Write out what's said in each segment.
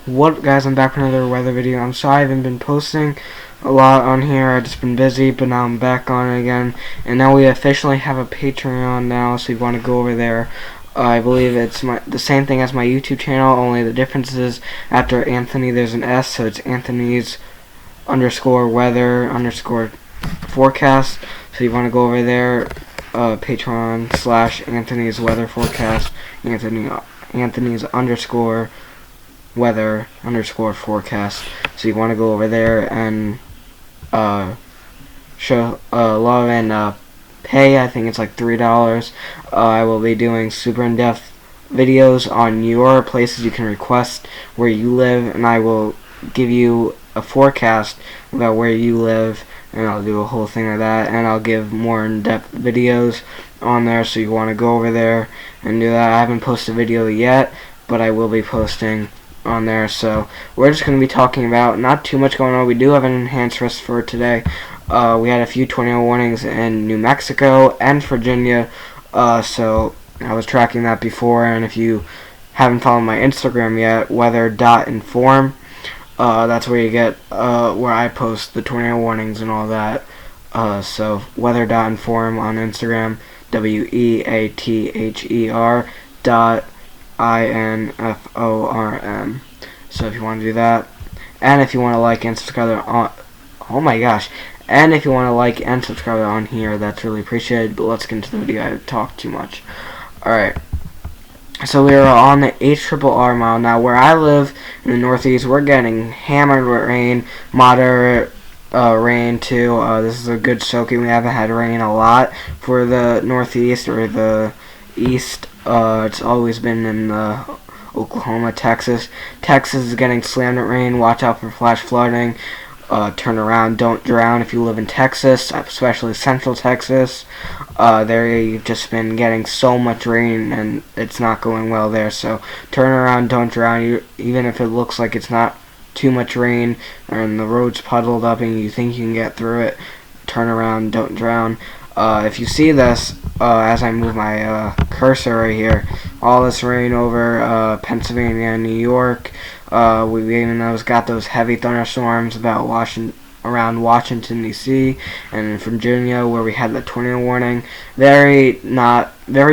What guys, I'm back with another weather video. I'm sorry I haven't been posting a lot on here. I've just been busy, but now I'm back on it again. And now we officially have a Patreon now, so you want to go over there. I believe it's the same thing as my YouTube channel, only the difference is after Anthony there's an S, so it's Anthony's _weather _forecast. So you want to go over there, Patreon/Anthony's weather forecast, Anthony's _weather _forecast. So you want to go over there and show love and pay. I think it's like $3. I will be doing super in-depth videos on your places you can request where you live, and I will give you a forecast about where you live, and I'll do a whole thing of that, and I'll give more in-depth videos on there, so you want to go over there and do that. I haven't posted a video yet, but I will be posting on there. So we're just going to be talking about not too much going on. We do have an enhanced risk for today. We had a few tornado warnings in New Mexico and Virginia, so I was tracking that before, and if you haven't followed my Instagram yet, WEATHER.INFORM, that's where you get where I post the tornado warnings and all that. So WEATHER.INFORM on Instagram, WEATHER.INFORM. So if you want to do that, and if you want to like and subscribe on, oh my gosh, and if you want to like and subscribe on here, that's really appreciated. But let's get into the video. I talked too much. Alright, so we are on the HRRR mile now. Where I live in the Northeast, we're getting hammered with rain, moderate rain too. This is a good soaking. We haven't had rain a lot for the Northeast or the East. It's always been in Oklahoma, Texas. Texas is getting slammed with rain. Watch out for flash flooding. Turn around, don't drown if you live in Texas, especially Central Texas. They've just been getting so much rain and it's not going well there. So turn around, don't drown. Even if it looks like it's not too much rain and the road's puddled up and you think you can get through it, turn around, don't drown. If you see this, as I move my cursor right here, all this rain over Pennsylvania and New York. We even got those heavy thunderstorms around Washington D.C. and in Virginia, where we had the tornado warning. Very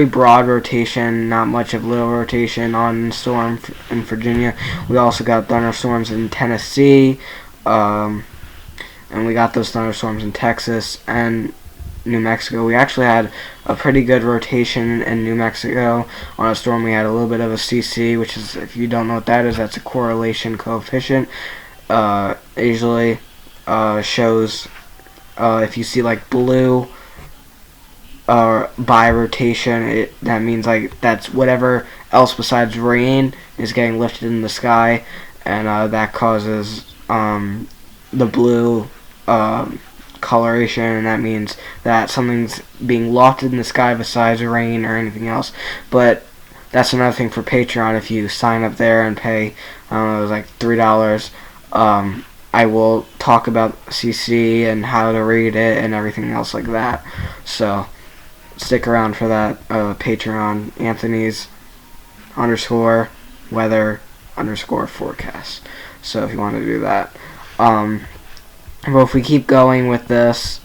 broad rotation, not much of little rotation on the storm in Virginia. We also got thunderstorms in Tennessee, and we got those thunderstorms in Texas and New Mexico. We actually had a pretty good rotation in New Mexico. On a storm we had a little bit of a CC, which is, if you don't know what that is, that's a correlation coefficient. Usually shows if you see like blue by rotation, that means like that's whatever else besides rain is getting lifted in the sky, and that causes the blue coloration, and that means that something's being lofted in the sky besides rain or anything else. But that's another thing for Patreon. If you sign up there and pay, I don't know, it was like $3, I will talk about CC and how to read it and everything else like that. So stick around for that. Patreon, Anthony's _weather _forecast. So if you want to do that. Well, if we keep going with this,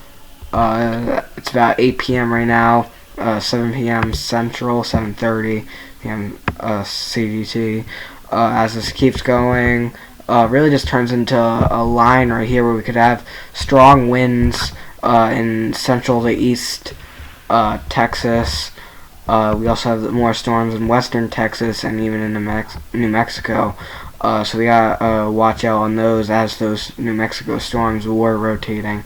it's about 8 p.m. right now, 7 p.m. Central, 7:30 p.m. CDT. As this keeps going, really just turns into a line right here where we could have strong winds in Central to East Texas. We also have more storms in Western Texas and even in New Mexico. So we gotta watch out on those as those New Mexico storms were rotating.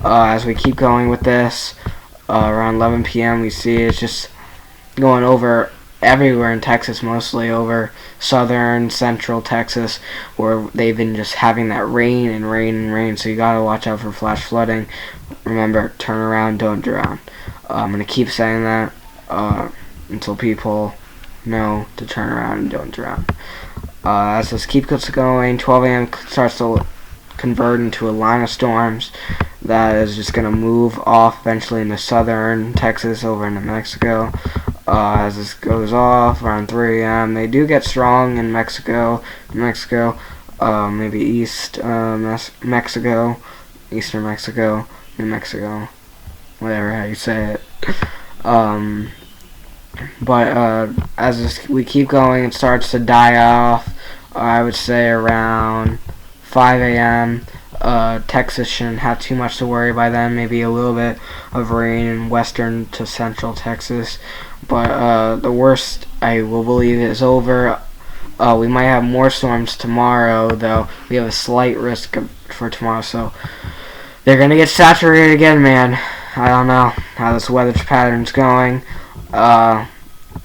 As we keep going with this, around 11 p.m. we see it's just going over everywhere in Texas, mostly over southern, central Texas, where they've been just having that rain and rain and rain. So you gotta watch out for flash flooding. Remember, turn around, don't drown. I'm gonna keep saying that until people know to turn around and don't drown. As this keeps going, 12 a.m. starts to convert into a line of storms that is just going to move off eventually into southern Texas over into Mexico. as this goes off around 3 a.m. They do get strong in Mexico, maybe Mexico, Eastern Mexico, New Mexico, whatever how you say it. But as we keep going, it starts to die off. I would say around 5 a.m. Texas shouldn't have too much to worry by then. Maybe a little bit of rain in western to central Texas. But the worst, I will believe, is over. We might have more storms tomorrow, though. We have a slight risk for tomorrow, so they're going to get saturated again, man. I don't know how this weather pattern's going.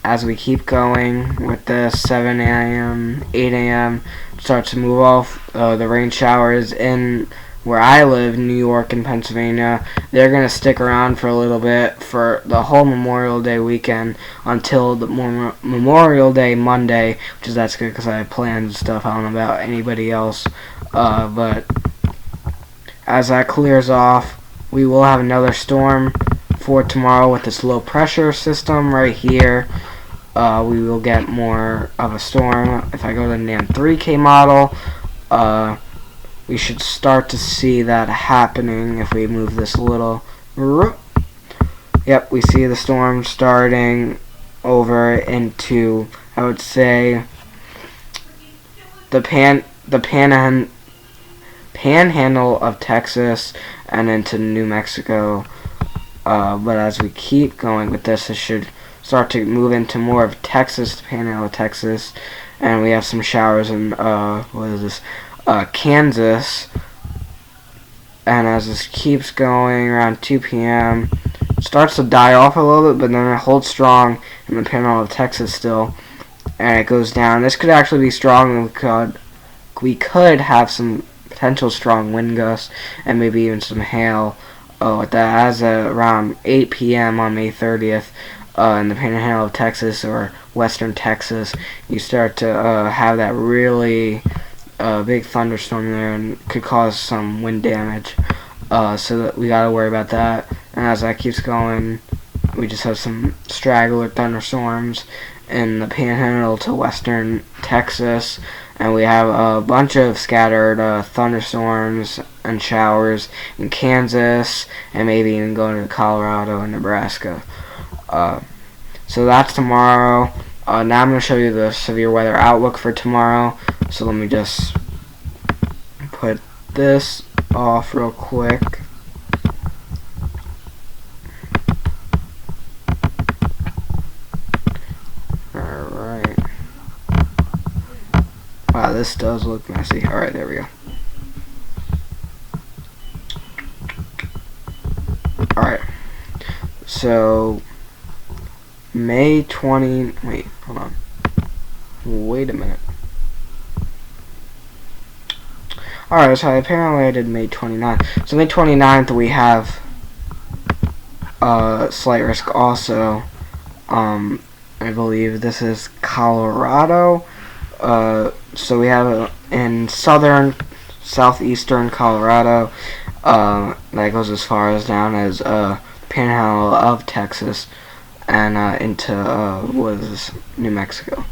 As we keep going with this, 7 a.m., 8 a.m., starts to move off. The rain showers in where I live, New York and Pennsylvania, they're going to stick around for a little bit for the whole Memorial Day weekend until the Memorial Day Monday, that's good because I have plans and stuff. I don't know about anybody else. But as that clears off, we will have another storm for tomorrow with this low pressure system right here. We will get more of a storm. If I go to the NAM 3K model, we should start to see that happening if we move this a little. Yep, we see the storm starting over into, I would say, the panhandle of Texas and into New Mexico. But as we keep going with this, it should start to move into more of Texas, the panhandle of Texas, and we have some showers in Kansas. And as this keeps going around 2 p.m., it starts to die off a little bit, but then it holds strong in the panhandle of Texas still, and it goes down. This could actually be strong, and we could have some potential strong wind gusts and maybe even some hail. At that, as around 8 p.m. on May 30th, in the panhandle of Texas or western Texas, you start to have that really big thunderstorm there and could cause some wind damage. So that we gotta worry about that. And as that keeps going, we just have some straggler thunderstorms in the panhandle to western Texas, and we have a bunch of scattered thunderstorms and showers in Kansas, and maybe even going to Colorado and Nebraska. So that's tomorrow. Now I'm going to show you the severe weather outlook for tomorrow. So let me just put this off real quick. Alright. Wow, this does look messy. Alright, there we go. Alright. So, May 20... Wait, hold on. Wait a minute. Alright, so apparently I did May 29th. So May 29th we have slight risk also. I believe this is Colorado. So we have in southeastern Colorado, that goes as far as down as panhandle of Texas and into New Mexico.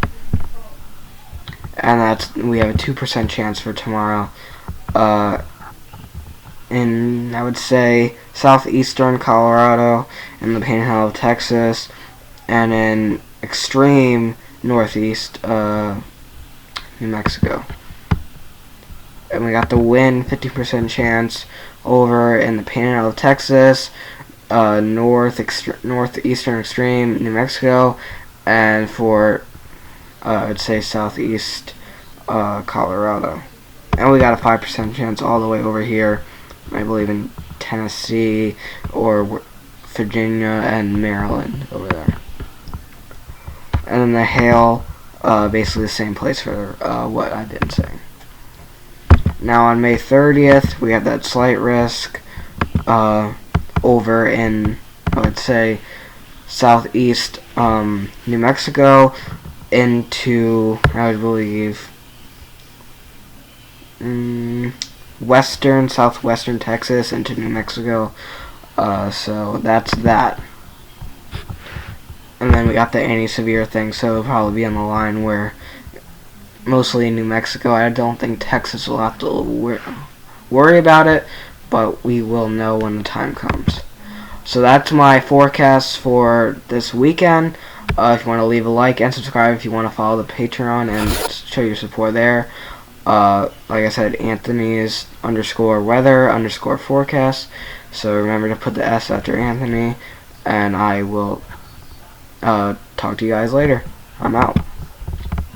And we have a 2% chance for tomorrow. In, I would say, southeastern Colorado, in the panhandle of Texas, and in extreme northeast New Mexico. And we got the wind, 50% chance over in the panhandle of Texas, northeastern extreme New Mexico, and for I'd say southeast Colorado. And we got a 5% chance all the way over here, I believe in Tennessee or Virginia and Maryland over there. And then the hail, basically the same place for what I've been saying. Now on May 30th, we have that slight risk over in, I would say, southeast New Mexico into, I would believe, southwestern Texas into New Mexico. So that's that. And then we got the anti-severe thing, so it'll probably be on the line where mostly in New Mexico. I don't think Texas will have to worry about it, but we will know when the time comes. So that's my forecast for this weekend. If you want to leave a like and subscribe, if you want to follow the Patreon and show your support there. Like I said, Anthony is _weather_forecast. So remember to put the S after Anthony. And I will talk to you guys later. I'm out.